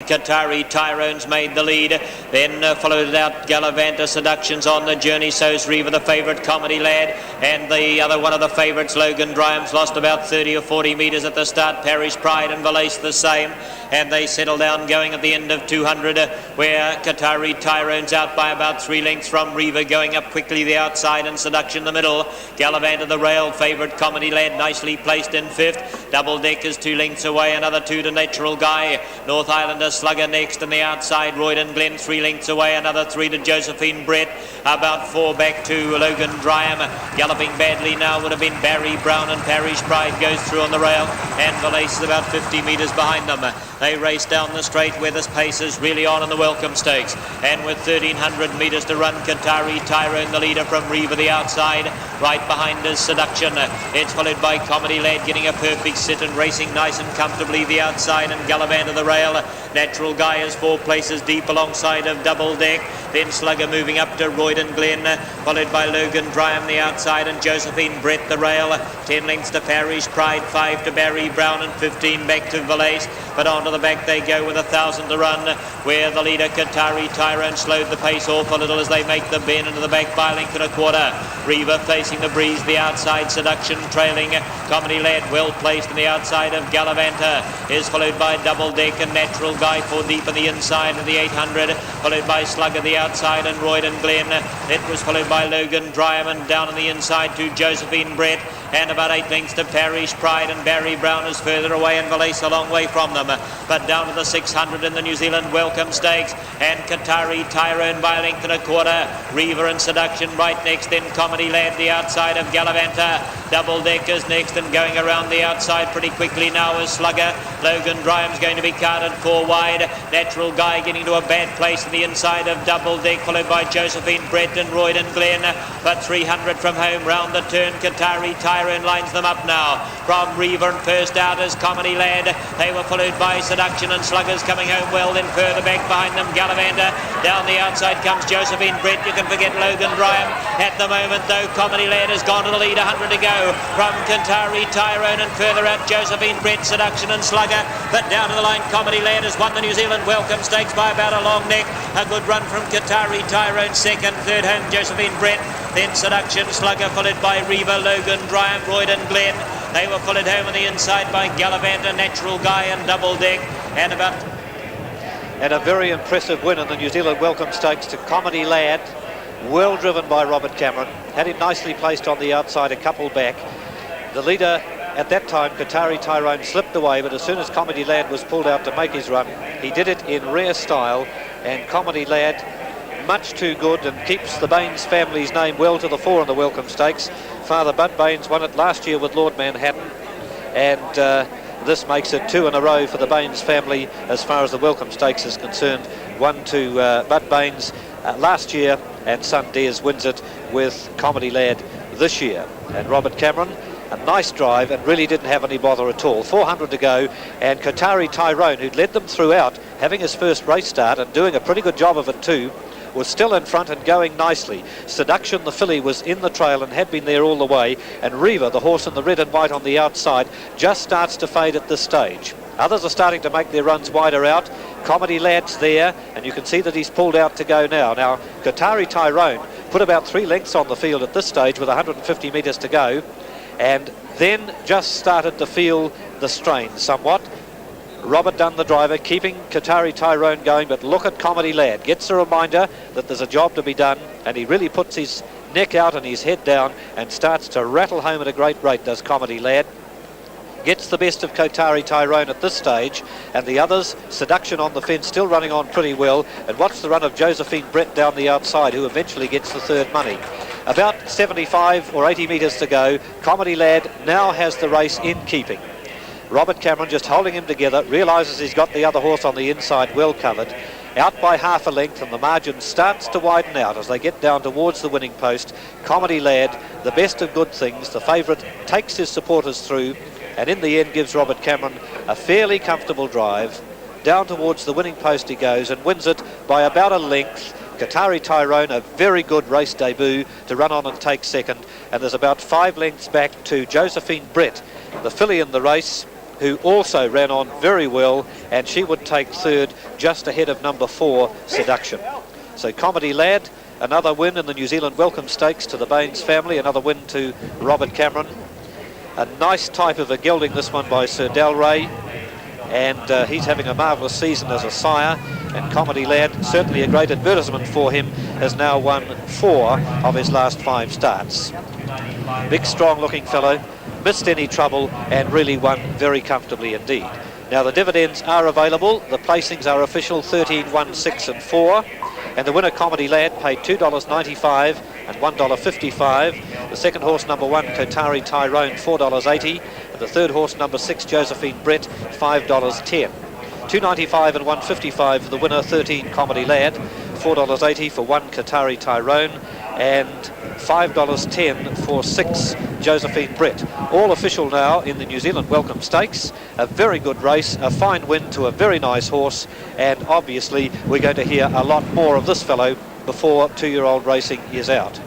Kotare, Tyrone's made the lead, then followed it out Gallivanta, Seductions on the journey, so's Reva the favourite, Comedy Lad, and the other one of the favourites, Logan Dryham's lost about 30 or 40 metres at the start, Parish Pride and Valace the same, and they settle down going at the end of 200 where Kotare, Tyrone's out by about 3 lengths from Reva, going up quickly the outside and Seduction the middle, Gallivanta the rail, favourite Comedy Lad nicely placed in 5th, Double Deckers 2 lengths away, another 2 to Natural Guy, North Islander Slugger next and the outside, Royden Glen 3 lengths away, another 3 to Josephine, Bret about 4 back to Logan Dryham, galloping badly now would have been Barry Brown, and Parish Pride goes through on the rail, and Valace is about 50 metres behind them. They race down the straight where this pace is really on in the Welcome Stakes, and with 1300 metres to run, Kotare, Tyrone the leader from Reva the outside, right behind is Seduction. It's followed by Comedy Lad getting a perfect sit and racing nice and comfortably the outside, and Gallivant of the rail. Natural Guy is 4 places deep alongside of Double Deck, then Slugger moving up to Royden Glen, followed by Logan Dryham the outside, and Josephine, Bret the rail. 10 lengths to Parish Pride, 5 to Barry Brown, and 15 back to Valace, but onto the back they go with 1,000 to run, where the leader Kotare, Tyrone slowed the pace off a little as they make the bend into the back by a length and a quarter. Reva facing the breeze, the outside, Seduction trailing, Comedy Lad well placed in the outside of Gallivanta, is followed by Double Deck and Natural Guy 4 deep in the inside of the 800, followed by Slugger the outside and Royden Glen. It was followed by Logan Dryham, and down on the inside to Josephine, Bret, and about 8 lengths to Parish Pride, and Barry Brown is further away and Valace a long way from them, but down to the 600 in the New Zealand Welcome Stakes, and Kotare, Tyrone by a length and a quarter, Reva and Seduction right next, then Comedy Lad the outside of Gallivanta, Double Deckers next, and going around the outside pretty quickly now is Slugger. Logan Dryham's going to be carted 4 wide, Natural Guy getting to a bad place in the inside of Double Deck, followed by Josephine, Bret and Royden Glen, but 300 from home round the turn, Kotare, Tyrone lines them up now from Reva, and first out is Comedy Lad. They were followed by Seduction and Sluggers coming home well, then further back behind them Gallivanta. Down the outside comes Josephine, Bret. You can forget Logan Dryham at the moment though. Comedy Lad has gone to the lead, 100 to go from Kotare, Tyrone, and further out Josephine, Bret, Seduction and Slugger, but down to the line Comedy Lad has won the New Zealand Welcome Stakes by about a long neck. A good run from Kotare, Tyrone second, third home Josephine, Bret, then Seduction, Slugger, followed by Reva, Logan Dryham, Royden Glen. They were followed home on the inside by Gallivanta, Natural Guy and Double Deck, and a very impressive win in the New Zealand Welcome Stakes to Comedy Lad, well driven by Robert Cameron, had him nicely placed on the outside, a couple back. The leader at that time, Kotare, Tyrone, slipped away, but as soon as Comedy Lad was pulled out to make his run, he did it in rare style, and Comedy Lad, much too good, and keeps the Baines family's name well to the fore in the Welcome Stakes. Father Bud Baines won it last year with Lord Manhattan, and this makes it 2 in a row for the Baines family as far as the Welcome Stakes is concerned. 1 to Bud Baines last year, and son Dares wins it with Comedy Lad this year. And Robert Cameron, a nice drive, and really didn't have any bother at all. 400 to go, and Kotare, Tyrone, who'd led them throughout, having his first race start and doing a pretty good job of it too, was still in front and going nicely. Seduction, the filly, was in the trail and had been there all the way, and Reva, the horse in the red and white on the outside, just starts to fade at this stage. Others are starting to make their runs wider out. Comedy Lad's there, and you can see that he's pulled out to go now. Now, Kotare, Tyrone put about 3 lengths on the field at this stage with 150 metres to go, and then just started to feel the strain somewhat. Robert Dunn, the driver, keeping Kotare, Tyrone going, but look at Comedy Lad. Gets a reminder that there's a job to be done, and he really puts his neck out and his head down and starts to rattle home at a great rate, does Comedy Lad. Gets the best of Kotare, Tyrone at this stage, and the others, Seduction on the fence, still running on pretty well, and watch the run of Josephine, Bret down the outside, who eventually gets the third money. About 75 or 80 metres to go. Comedy Lad now has the race in keeping. Robert Cameron just holding him together, realises he's got the other horse on the inside well covered, out by half a length, and the margin starts to widen out as they get down towards the winning post. Comedy Lad, the best of good things, the favourite, takes his supporters through, and in the end gives Robert Cameron a fairly comfortable drive. Down towards the winning post he goes and wins it by about a length. Kotare, Tyrone, a very good race debut to run on and take second, and there's about 5 lengths back to Josephine, Bret, the filly in the race, who also ran on very well, and she would take third just ahead of number 4, Seduction. So Comedy Lad, another win in the New Zealand Welcome Stakes to the Baines family, another win to Robert Cameron. A nice type of a gelding, this one by Sir Delray, and he's having a marvellous season as a sire, and Comedy Lad, certainly a great advertisement for him, has now won 4 of his last 5 starts. Big strong looking fellow, missed any trouble and really won very comfortably indeed. Now the dividends are available, the placings are official, 13, 1, 6 and 4, and the winner Comedy Lad paid $2.95 and $1.55. The second horse number 1 Kotare Tyrone $4.80, and the third horse number 6 Josephine Bret $5.10. $2.95 and $1.55 for the winner 13 Comedy Lad, $4.80 for 1 Kotare Tyrone, and $5.10 for 6 Josephine Bret. All official now in the New Zealand Welcome Stakes. A very good race, a fine win to a very nice horse, and obviously we're going to hear a lot more of this fellow before 2-year-old racing is out.